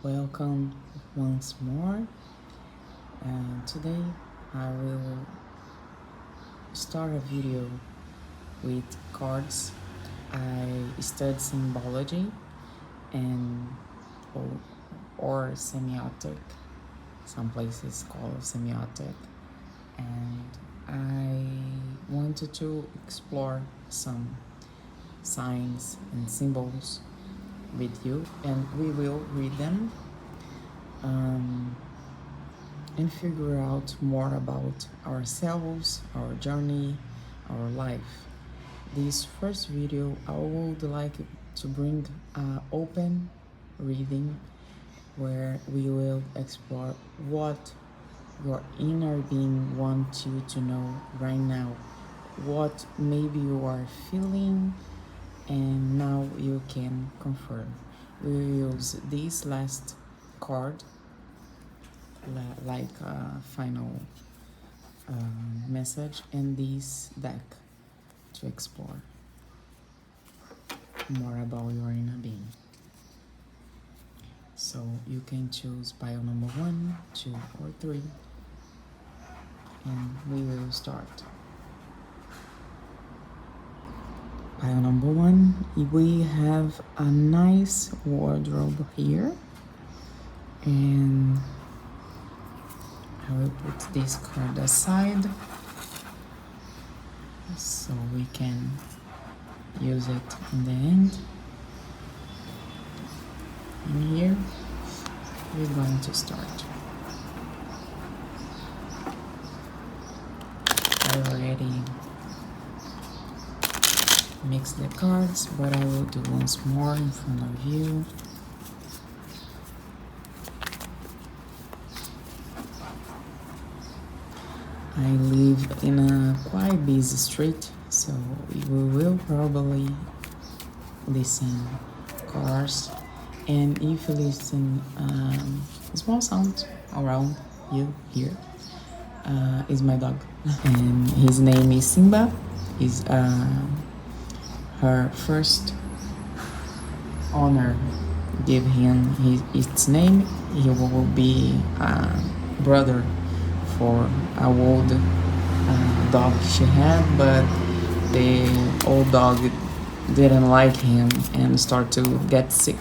Welcome once more. Today I will start a video with cards. I studied symbology and or semiotic. Some places call it semiotic, and I wanted to explore some signs and symbols with you, and we will read them and figure out more about ourselves, our journey, our life. This first video, I would like to bring an open reading where we will explore what your inner being wants you to know right now, what maybe you are feeling, and now you can confirm. We will use this last card like a final message and this deck to explore more about your inner being. So you can choose pile number 1, 2, or 3, and we will start. Pile number 1, we have a nice wardrobe here, and I will put this card aside so we can use it in the end. And here we're going to start. I already mixed the cards, but I will do once more in front of you. I live in a quite busy street, so we will probably listen cars, and if you listen small sounds around you here, is my dog, and his name is Simba. He's her first owner gave him its name. He will be a brother for a old dog she had, but the old dog didn't like him and started to get sick,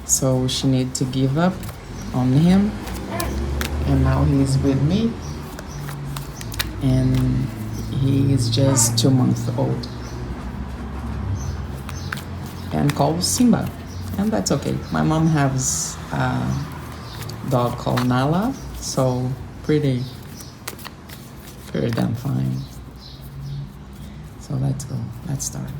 so she needed to give up on him, and now he's with me, and he is just 2 months old and called Simba, and that's okay. My mom has a dog called Nala, so pretty damn fine. So let's go, let's start.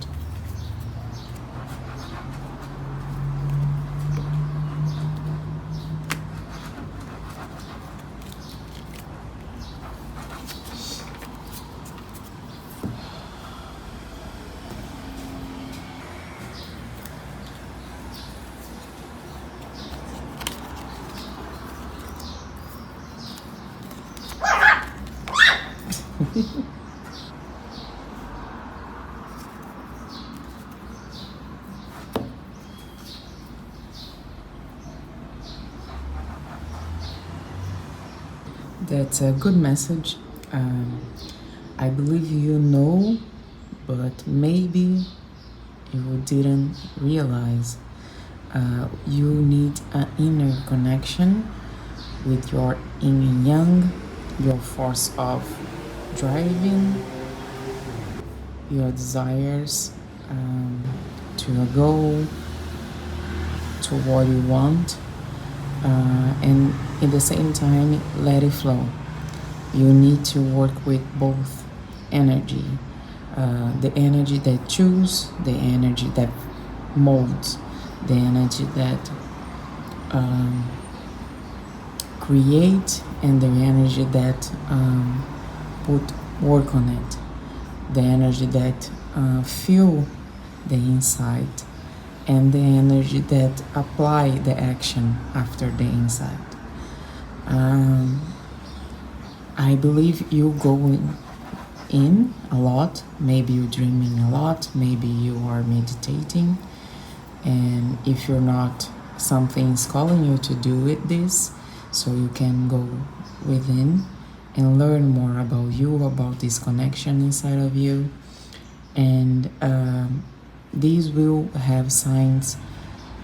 That's a good message. I believe you know, but maybe you didn't realize you need an inner connection with your yin yang, your force of driving, your desires to a goal, to what you want, and at the same time let it flow. You need to work with both energy, the energy that chooses, the energy that molds, the energy that create, and the energy that put work on it, the energy that feel the insight, and the energy that apply the action after the insight. I believe you going in a lot, maybe you're dreaming a lot, maybe you are meditating, and if you're not something is calling you to do with this, so you can go within and learn more about you, about this connection inside of you. And these will have signs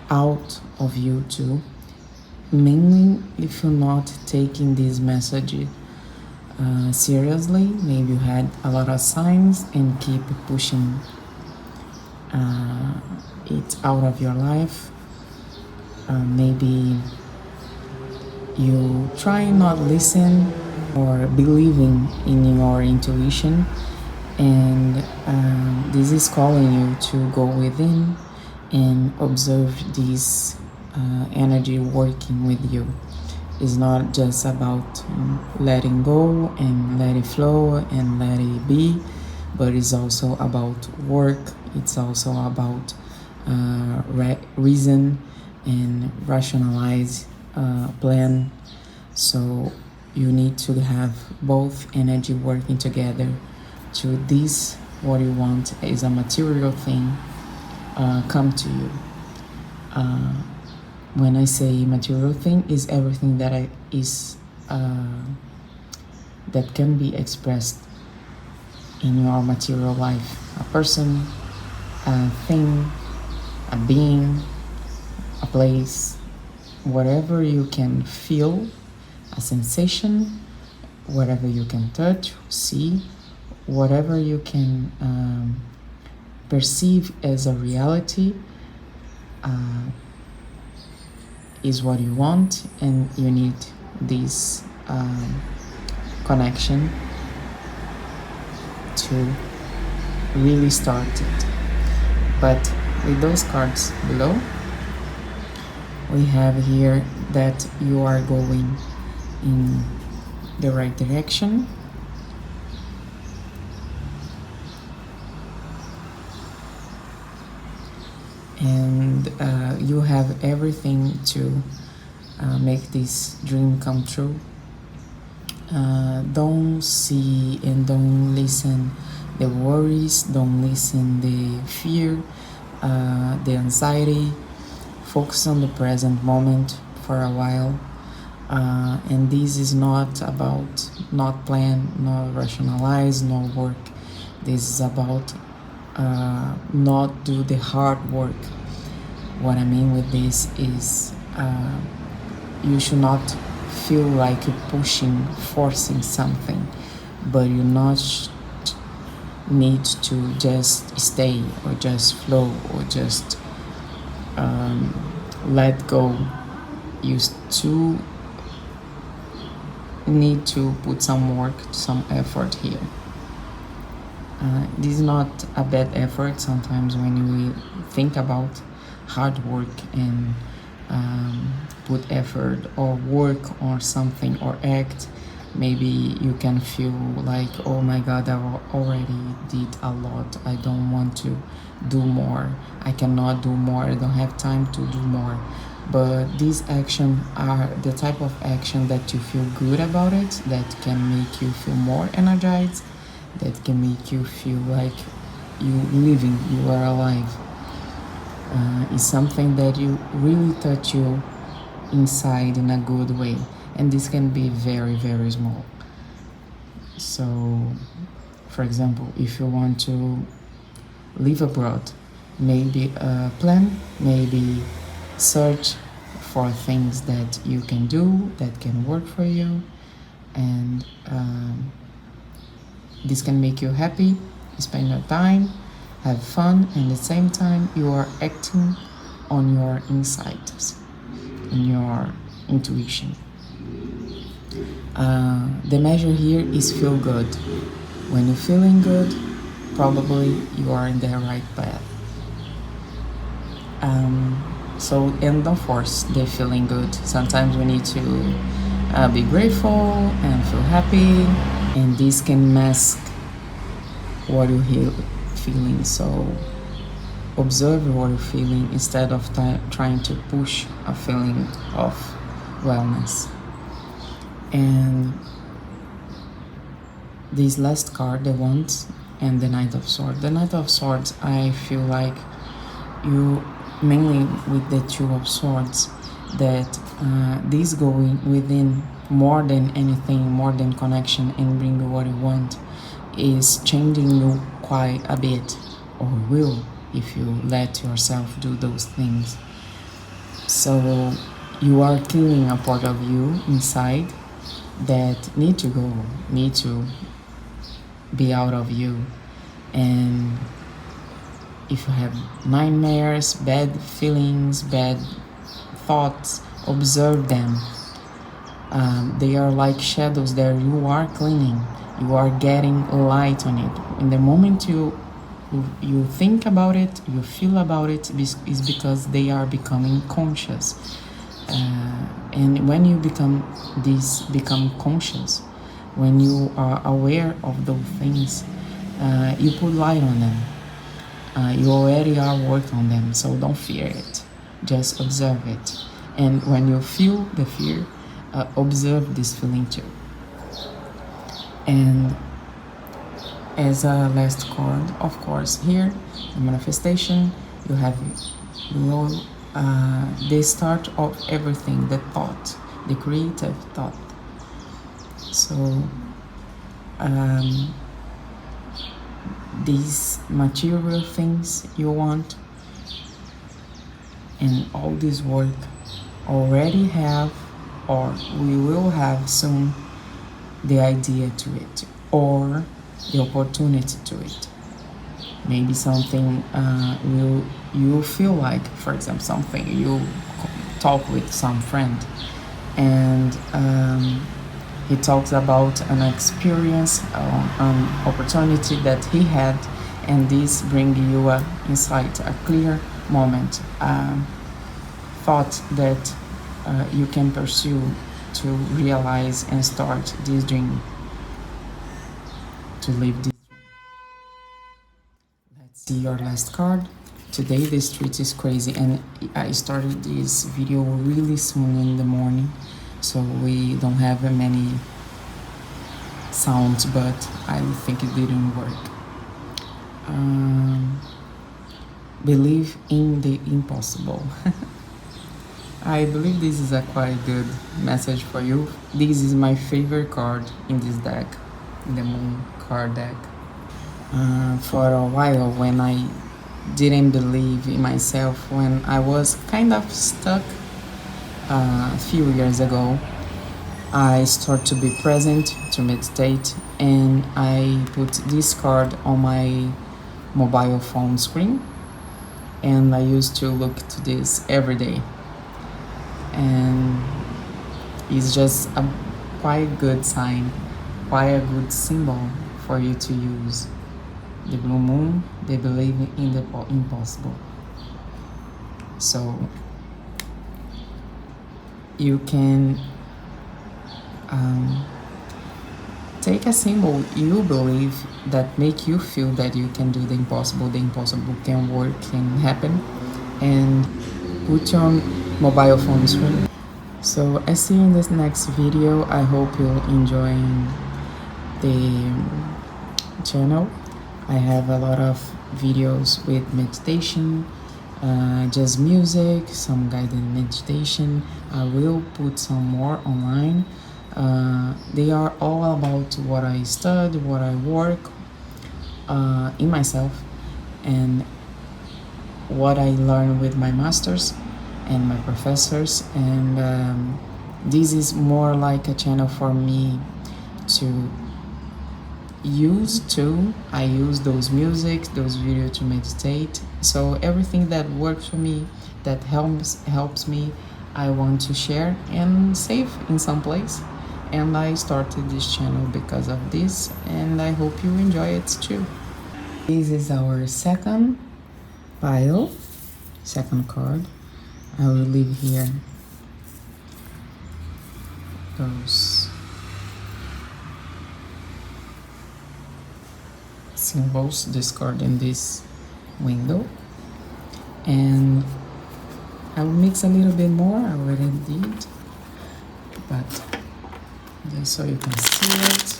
out of you too, mainly if you're not taking this message seriously. Maybe you had a lot of signs and keep pushing it out of your life. Maybe you try not listen or believing in your intuition, and this is calling you to go within and observe this energy working with you. It's not just about letting go and let it flow and let it be, but it's also about work. It's also about reason and rationalize plan. So you need to have both energy working together to this what you want is a material thing come to you. When I say material thing, is everything that that can be expressed in your material life. A person, a thing, a being, a place, whatever you can feel, a sensation, whatever you can touch, see, whatever you can perceive as a reality is what you want, and you need this connection to really start it. But with those cards below, we have here that you are going in the right direction. And you have everything to make this dream come true. Don't see and don't listen the worries, don't listen the fear, the anxiety. Focus on the present moment for a while. And this is not about not plan, not rationalize, no work. This is about not do the hard work. What I mean with this is you should not feel like you're pushing, forcing something, but you not need to just stay or just flow or just let go. You still need to put some work, some effort here. This is not a bad effort. Sometimes when we think about hard work and put effort or work or something or act, maybe you can feel like, oh my god, I already did a lot, I don't want to do more, I cannot do more, I don't have time to do more. But these actions are the type of action that you feel good about it, that can make you feel more energized, that can make you feel like you living, you are alive. It's something that you really touch you inside in a good way, and this can be very, very small. So, for example, if you want to live abroad, maybe plan, maybe search for things that you can do, that can work for you, and this can make you happy, spend your time, have fun, and at the same time you are acting on your insights, in your intuition. The measure here is feel good. When you're feeling good, probably you are in the right path. And don't force the feeling good. Sometimes we need to be grateful and feel happy, and this can mask what you're feeling. So observe what you're feeling instead of trying to push a feeling of wellness. And this last card, the Wands and the Knight of Swords. The Knight of Swords, I feel like you mainly with the Two of Swords, that this going within more than anything, more than connection and bring you what you want, is changing you quite a bit, or will, if you let yourself do those things. So you are killing a part of you inside that need to go, need to be out of you. And if you have nightmares, bad feelings, bad thoughts, observe them. They are like shadows that you are cleaning. You are getting light on it. In the moment you think about it, you feel about it, is because they are becoming conscious. And when you become conscious, when you are aware of those things, you put light on them. You already are working on them, so don't fear it. Just observe it. And when you feel the fear, observe this feeling too. And as a last card, of course, here, the manifestation, you have the start of everything, the thought, the creative thought. So these material things you want and all this work already have, or we will have soon, the idea to it or the opportunity to it. Maybe something you feel like, for example, something you talk with some friend and he talks about an experience, an opportunity that he had, and this brings you a insight, a clear moment, thought that you can pursue to realize and start this dream, to live this dream. Let's see your last card. Today the street is crazy, and I started this video really soon in the morning, so we don't have many sounds, but I think it didn't work. Believe in the impossible. I believe this is a quite good message for you. This is my favorite card in this deck, in the Moon card deck. For a while, when I didn't believe in myself, when I was kind of stuck a few years ago, I start to be present, to meditate, and I put this card on my mobile phone screen, and I used to look to this every day. And it's just a quite good sign, quite a good symbol for you to use. The blue moon, they believe in the impossible. So you can take a symbol you believe that make you feel that you can do the impossible can work, can happen, and put on mobile phone screen. So I see you in this next video. I hope you're enjoying the channel. I have a lot of videos with meditation, just music, some guided meditation. I will put some more online. They are all about what I study, what I work in myself, and what I learn with my masters and my professors. And this is more like a channel for me to use too. I use those music, those videos to meditate. So everything that works for me, that helps me, I want to share and save in some place. And I started this channel because of this, and I hope you enjoy it too. This is our second pile, second card. I will leave here those symbols, this card in this window, and I will mix a little bit more. I already did, but just so you can see it.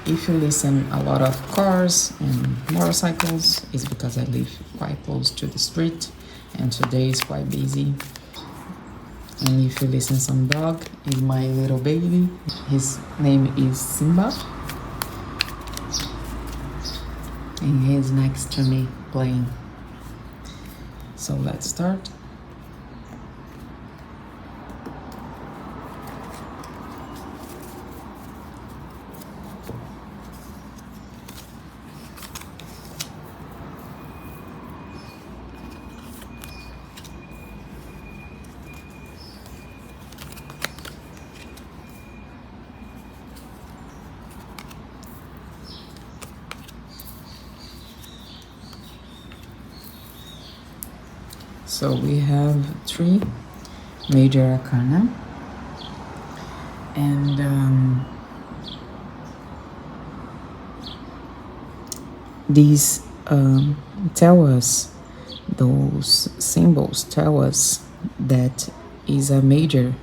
If you listen a lot of cars and motorcycles, it's because I live quite close to the street and today is quite busy. And if you listen some dog, is my little baby. His name is Simba. And he's next to me playing. So let's start. So we have 3 major arcana, and these tell us, those symbols tell us that is a major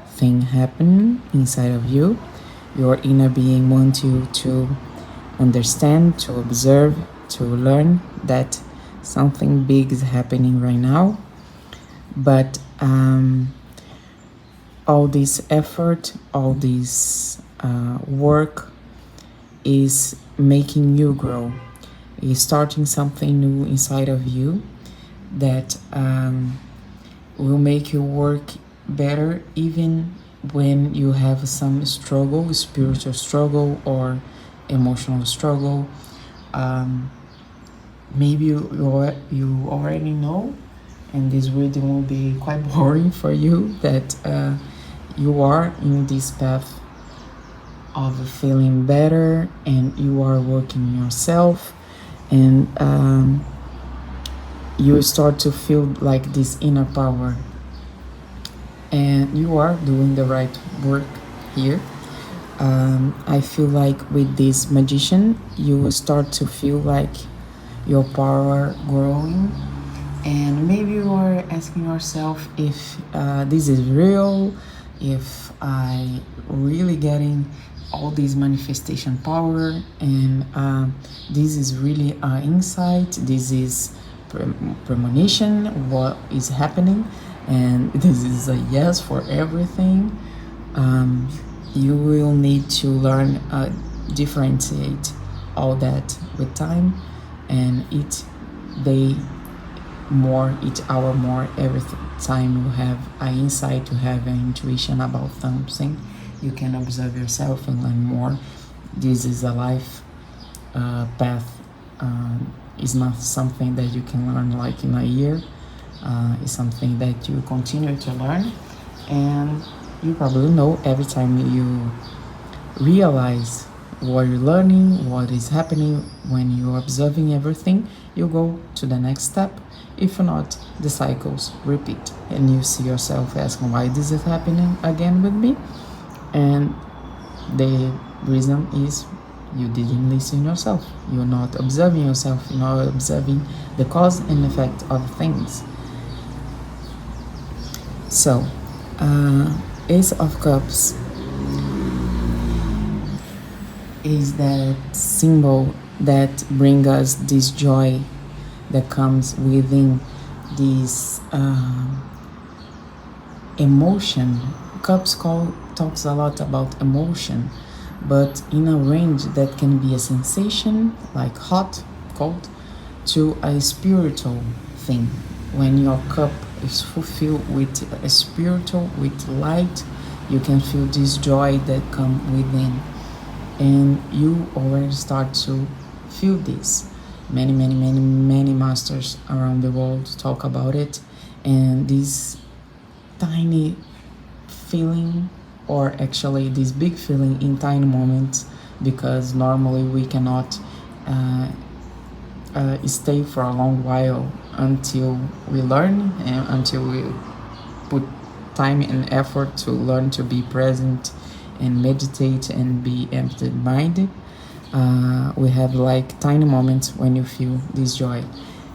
thing happening inside of you. Your inner being wants you to understand, to observe, to learn that something big is happening right now, but all this effort, all this work is making you grow, is starting something new inside of you that will make you work better even when you have some struggle, spiritual struggle or emotional struggle. Maybe you already know, and this reading will be quite boring for you, that you are in this path of feeling better and you are working yourself, and you start to feel like this inner power, and you are doing the right work here. I feel like with this magician you will start to feel like your power growing, and maybe you are asking yourself if this is real, if I really getting all this manifestation power, and this is really insight, this is premonition, what is happening, and this is a yes for everything. You will need to learn differentiate all that with time, and each day more, each hour more, every time you have an insight, you have an intuition about something, you can observe yourself and learn more. This is a life path. It's not something that you can learn like in a year. It's something that you continue to learn, and you probably know every time you realize what you're learning, what is happening, when you're observing everything, you go to the next step. If not, the cycles repeat, and you see yourself asking why this is happening again with me, and the reason is you didn't listen yourself. You're not observing yourself. You're not observing the cause and effect of things. So Ace of Cups is that symbol that brings us this joy that comes within this emotion. Cups talks a lot about emotion, but in a range that can be a sensation like hot, cold, to a spiritual thing. When your cup is fulfilled with a spiritual, with light, you can feel this joy that comes within, and you already start to feel this. Many masters around the world talk about it, and this tiny feeling, or actually this big feeling in tiny moments, because normally we cannot stay for a long while until we learn, and until we put time and effort to learn to be present and meditate and be empty-minded. We have like tiny moments when you feel this joy,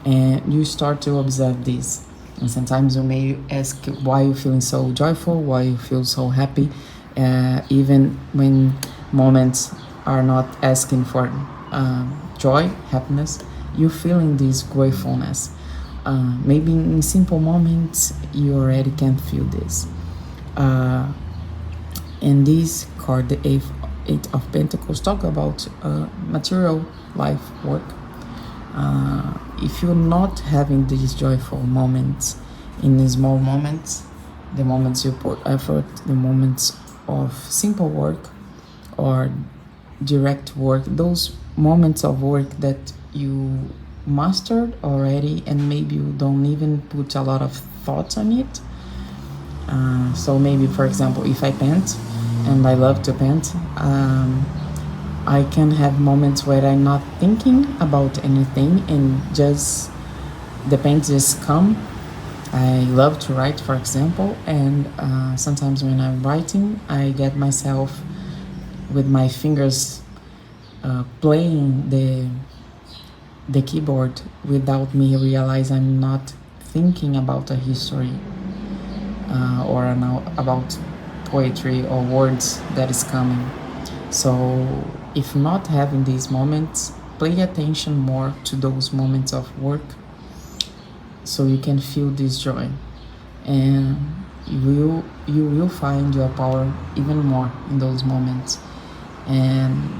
and you start to observe this. And sometimes you may ask why you're feeling so joyful, why you feel so happy, even when moments are not asking for joy, happiness. You're feeling this gratefulness. Maybe in simple moments you already can feel this. And this card, the Eight of Pentacles, talk about material life work. If you're not having these joyful moments in the small moments, the moments you put effort, the moments of simple work or direct work, those moments of work that you mastered already and maybe you don't even put a lot of thoughts on it. So maybe, for example, if I paint and I love to paint, I can have moments where I'm not thinking about anything and just the paint just come. I love to write, for example, and sometimes when I'm writing, I get myself with my fingers playing the keyboard without me realize I'm not thinking about a history or about poetry or words that is coming. So if not having these moments, pay attention more to those moments of work so you can feel this joy, and you will find your power even more in those moments. And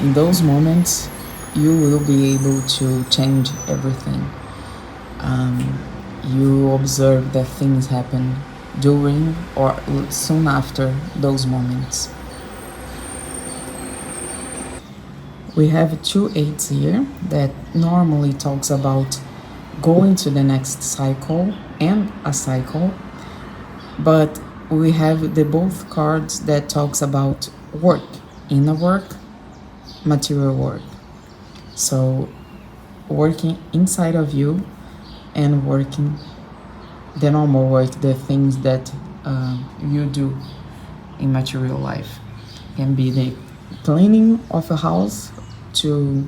in those moments you will be able to change everything. You observe that things happen during or soon after those moments. We have 2 8s here that normally talks about going to the next cycle and a cycle, but we have the both cards that talks about work, inner work, material work. So working inside of you and working the normal work, the things that you do in material life. Can be the cleaning of a house to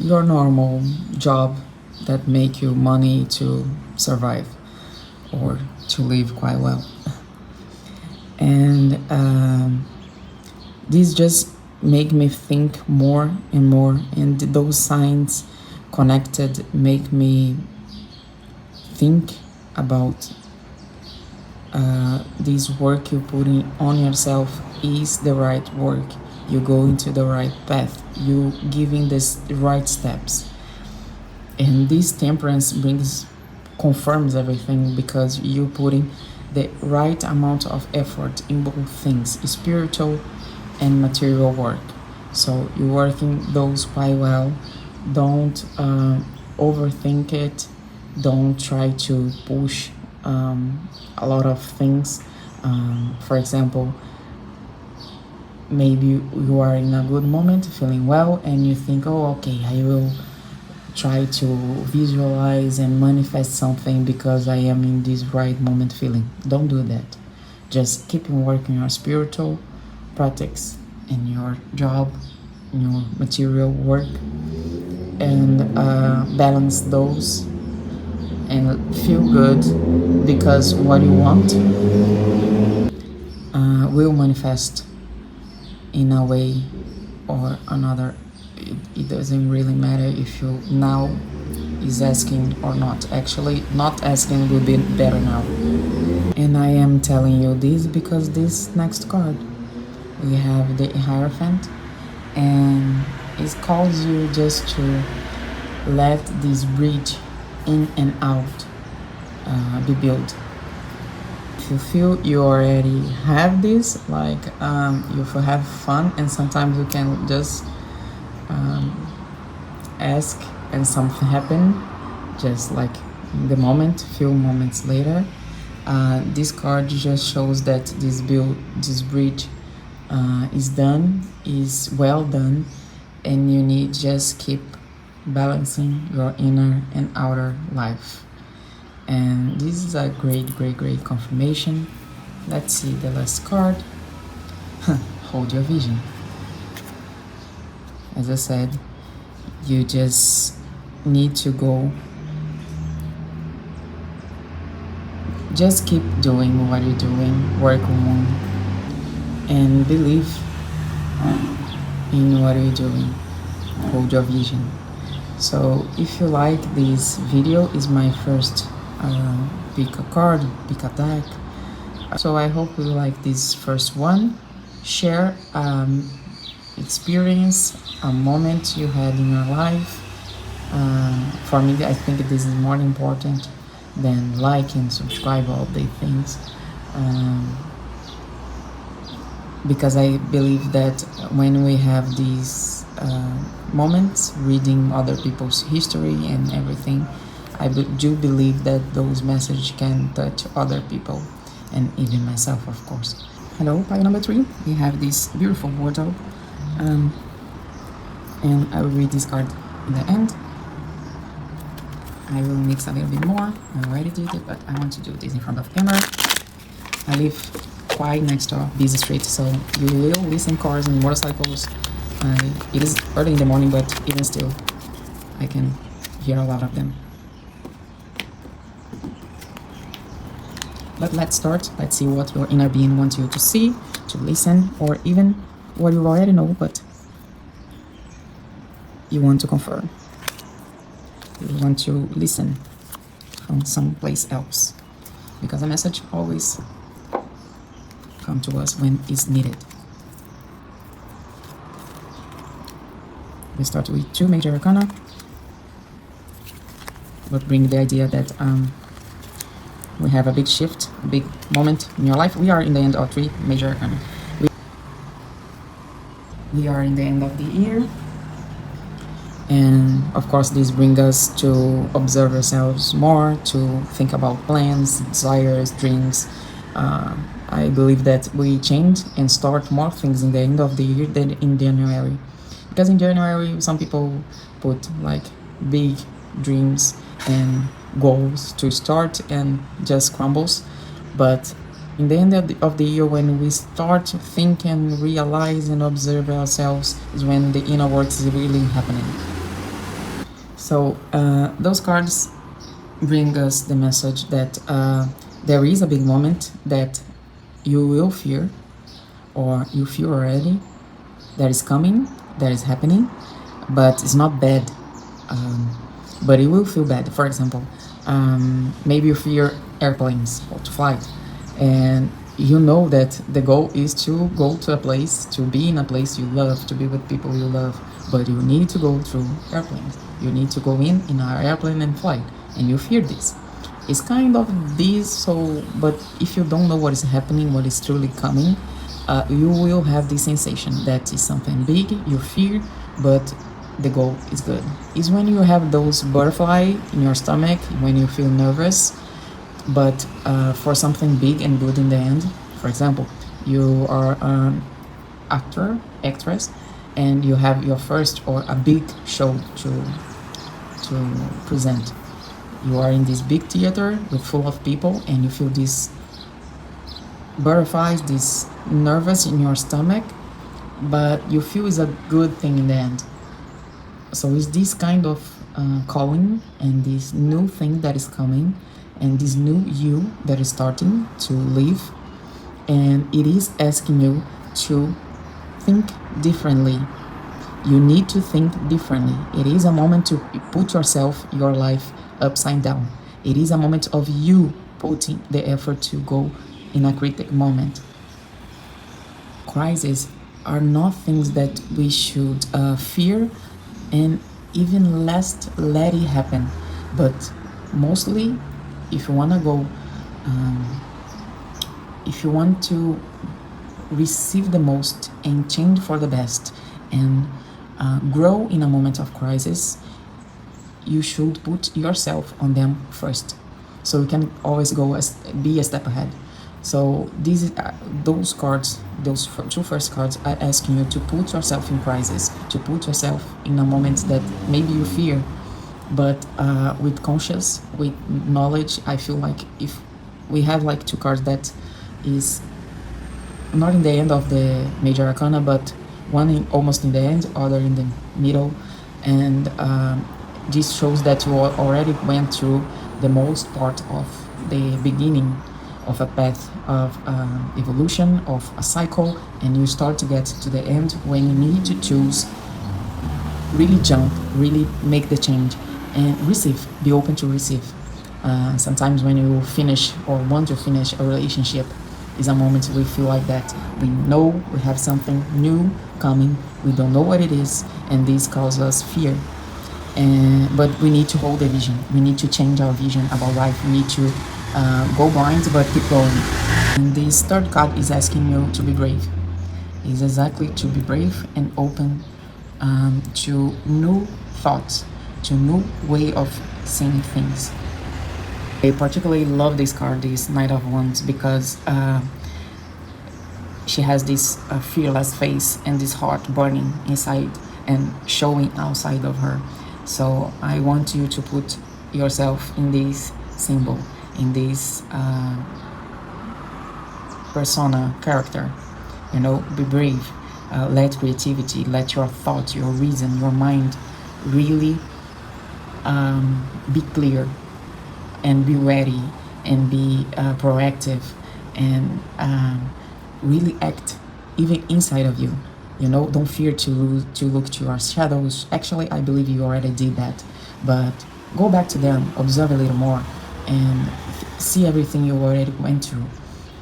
your normal job that make you money to survive or to live quite well. And this just make me think more and more, and those signs connected make me think about this work you putting on yourself is the right work. You go into the right path, you giving this right steps, and this temperance confirms everything because you putting the right amount of effort in both things, spiritual and material work. So you're working those quite well. Don't overthink it. Don't try to push a lot of things. For example, maybe you are in a good moment, feeling well, and you think, oh, okay, I will try to visualize and manifest something because I am in this right moment feeling. Don't do that. Just keep on working your spiritual practice in your job, in your material work, and balance those and feel good, because what you want will manifest in a way or another. It doesn't really matter if you now is asking or not. Actually, not asking will be better now. And I am telling you this because this next card, we have the Hierophant, and it calls you just to let this bridge in and out be built. If you feel you already have this, like you will have fun, and sometimes you can just ask and something happen, just like in the moment, few moments later. This card just shows that this bridge is done, is well done, and you need just keep balancing your inner and outer life. And this is a great confirmation. Let's see the last card. Hold your vision. As I said, you just need to go Just keep doing what you're doing, work on, and believe in what you're doing. Hold your vision. So if you like this video, is my first pick a card, pick a deck. So I hope you like this first one. Share experience, a moment you had in your life. For me, I think this is more important than like and subscribe, all the things. Because I believe that when we have these moments, reading other people's history and everything, I do believe that those messages can touch other people and even myself, of course. Hello, pile number 3. We have this beautiful wardrobe, and I will read this card in the end. I will mix a little bit more. I already did it, but I want to do this in front of camera. I live quite next to a busy street, so you will listen cars and motorcycles. It is early in the morning, but even still, I can hear a lot of them. But let's start. Let's see what your inner being wants you to see, to listen, or even what you already know, but you want to confirm. You want to listen from someplace else, because a message always comes to us when it's needed. We start with 2 major arcana, but bring the idea that we have a big shift, a big moment in your life. We are in the end of 3 major arcana. We are in the end of the year, and of course this brings us to observe ourselves more, to think about plans, desires, dreams. I believe that we change and start more things in the end of the year than in January, because in January some people put like big dreams and goals to start and just crumbles. But in the end of the year, when we start to think and realize and observe ourselves, is when the inner work is really happening. So those cards bring us the message that there is a big moment that you will fear, or you feel already, that is coming, that is happening, but it's not bad. But it will feel bad. For example, maybe you fear airplanes or to fly, and you know that the goal is to go to a place, to be in a place you love, to be with people you love, but you need to go through airplanes. You need to go in an airplane and fly, and you fear this. It's kind of this. So, but if you don't know what is happening, what is truly coming, you will have this sensation that is something big you fear, but the goal is good. Is when you have those butterfly in your stomach, when you feel nervous, but for something big and good in the end. For example, you are an actress, and you have your first or a big show to present. You are in this big theater with full of people, and you feel this butterflies, this nervous in your stomach, but you feel it's a good thing in the end. So it's this kind of calling, and this new thing that is coming, and this new you that is starting to live, and it is asking you to think differently. You need to think differently. It is a moment to put yourself, your life upside down. It is a moment of you putting the effort to go in a critical moment. Crises are not things that we should fear, and even less let it happen. But mostly, if you want to go, if you want to receive the most and change for the best, and grow in a moment of crisis, you should put yourself on them first, so you can always go be a step ahead. So these those cards, those 2 first cards, are asking you to put yourself in crisis, to put yourself in a moment that maybe you fear, but with conscious, with knowledge. I feel like if we have like 2 cards that is not in the end of the major arcana, but one almost in the end, other in the middle, and this shows that you already went through the most part of the beginning of a path of evolution, of a cycle, and you start to get to the end when you need to choose, really jump, really make the change, and receive, be open to receive. Sometimes when you finish or want to finish a relationship, is a moment we feel like that. We know we have something new coming, we don't know what it is, and this causes us fear. But we need to hold the vision. We need to change our vision about life. We need to go blind but keep going. And this third card is asking you to be brave. It's exactly to be brave and open to new thoughts, to new way of seeing things. I particularly love this card, this Knight of Wands, because she has this fearless face and this heart burning inside and showing outside of her. So I want you to put yourself in this symbol, in this persona, character. You know, be brave. Let creativity, let your thought, your reason, your mind really be clear, and be ready, and be proactive, and really act even inside of you. You know, don't fear to look to your shadows. Actually, I believe you already did that, but go back to them, observe a little more, and see everything you already went through,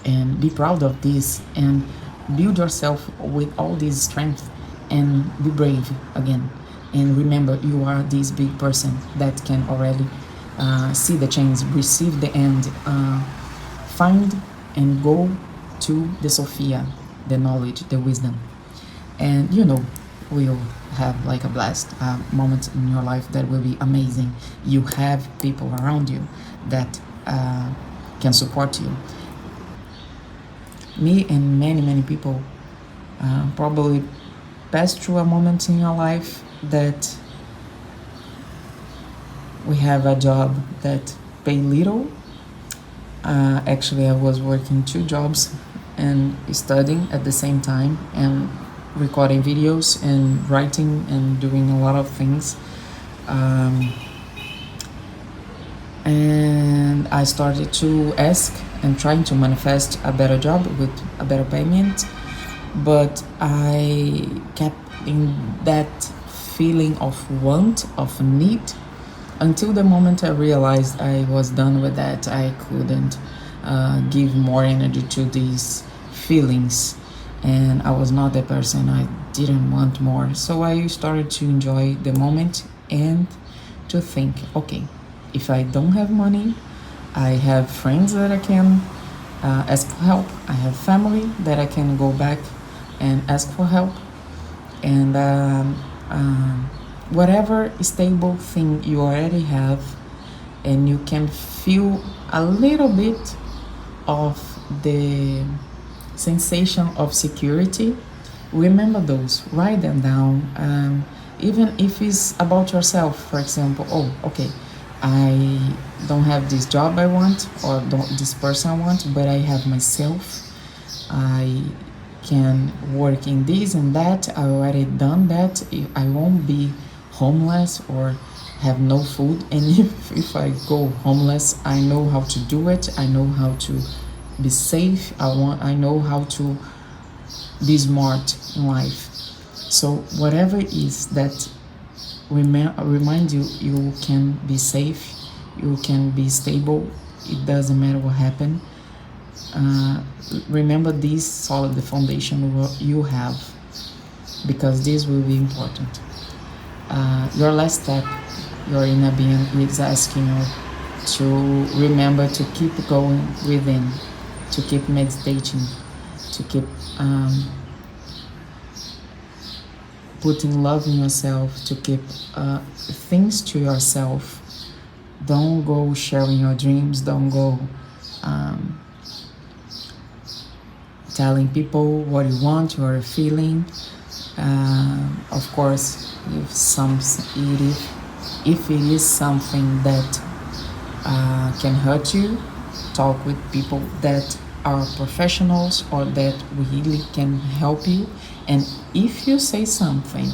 and be proud of this, and build yourself with all this strength, and be brave again. And remember, you are this big person that can already see the change, receive the end, find and go to the Sophia, the knowledge, the wisdom. And you know, we'll have like a blast moment in your life that will be amazing. You have people around you that can support you. Me and many people probably passed through a moment in your life that we have a job that pay little. Actually, I was working 2 jobs and studying at the same time, and recording videos and writing and doing a lot of things. And I started to ask and trying to manifest a better job with a better payment, but I kept in that feeling of want, of need, until the moment I realized I was done with that. I couldn't give more energy to these feelings, and I was not the person. I didn't want more. So I started to enjoy the moment and to think, okay, if I don't have money, I have friends that I can ask for help. I have family that I can go back and ask for help. And whatever stable thing you already have, and you can feel a little bit of the sensation of security, remember those, write them down. Even if it's about yourself, for example, oh, okay, I don't have this job I want, or this person I want, but I have myself. I can work in this and that. I already done that. I won't be homeless or have no food. And if I go homeless, I know how to do it. I know how to be safe. I know how to be smart in life. So whatever it is that remind you, you can be safe, you can be stable, it doesn't matter what happened. Remember this solid foundation you have, because this will be important. Your last step, your inner being is asking you to remember to keep going within, to keep meditating, to keep putting love in yourself, to keep things to yourself. Don't go sharing your dreams, don't go telling people what you want, what you're feeling. Of course, if it is something that can hurt you, talk with people that are professionals or that really can help you. And if you say something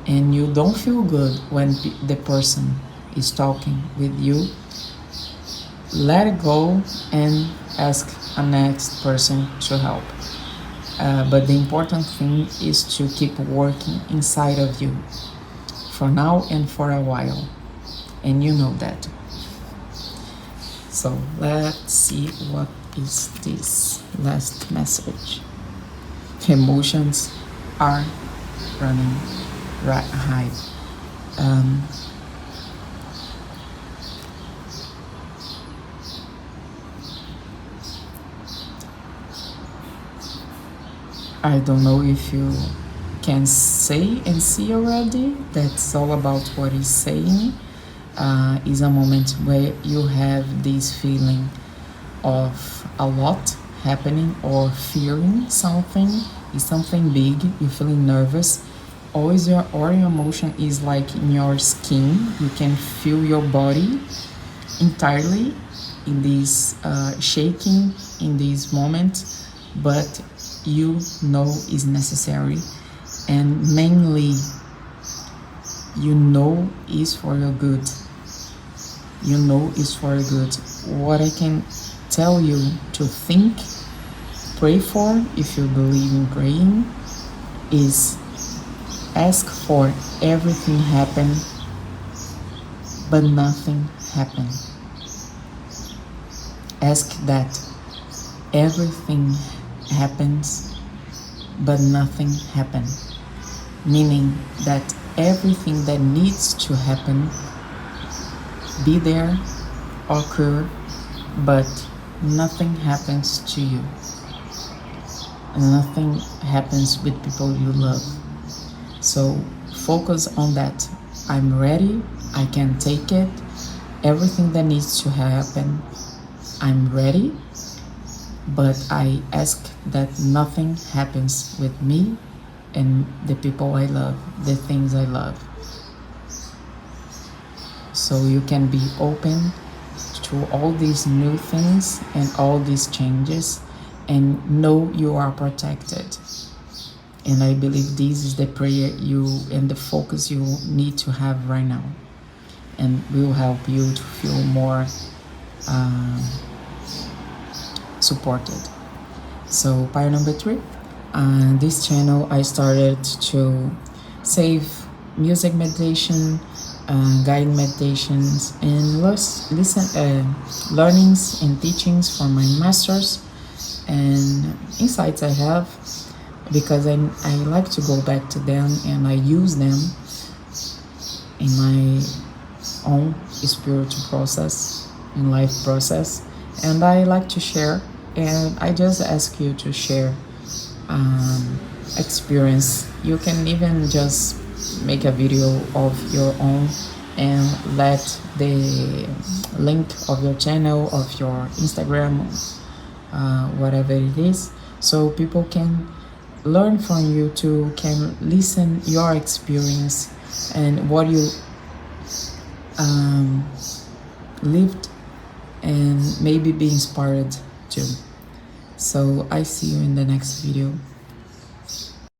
and you don't feel good when the person is talking with you, let it go and ask a next person to help. But the important thing is to keep working inside of you for now and for a while, and you know that. So let's see what is this last message. Emotions are running high. I don't know if you can say and see already. That's all about what he's saying. Is a moment where you have this feeling of a lot happening or fearing something. Is something big, you're feeling nervous. Always your emotion is like in your skin. You can feel your body entirely in this shaking in this moment, but you know is necessary, and mainly you know is for your good. You know is for your good. What I can tell you to think, pray for, if you believe in praying, is ask for everything happen, but nothing happen. Ask that everything happens, but nothing happen. Meaning that everything that needs to happen be there, occur, but nothing happens to you. Nothing happens with people you love. So focus on that. I'm ready, I can take it. Everything that needs to happen, I'm ready, but I ask that nothing happens with me and the people I love, the things I love. So you can be open to all these new things and all these changes, and know you are protected. And I believe this is the prayer you and the focus you need to have right now, and will help you to feel more supported. So part number 3, this channel I started to save music meditation, guided meditations, and learnings and teachings from my masters and insights I have, because I like to go back to them and I use them in my own spiritual process, in life process, and I like to share. And I just ask you to share experience. You can even just make a video of your own and let the link of your channel, of your Instagram, whatever it is, so people can learn from you too, can listen your experience and what you lived, and maybe be inspired too. So I see you in the next video.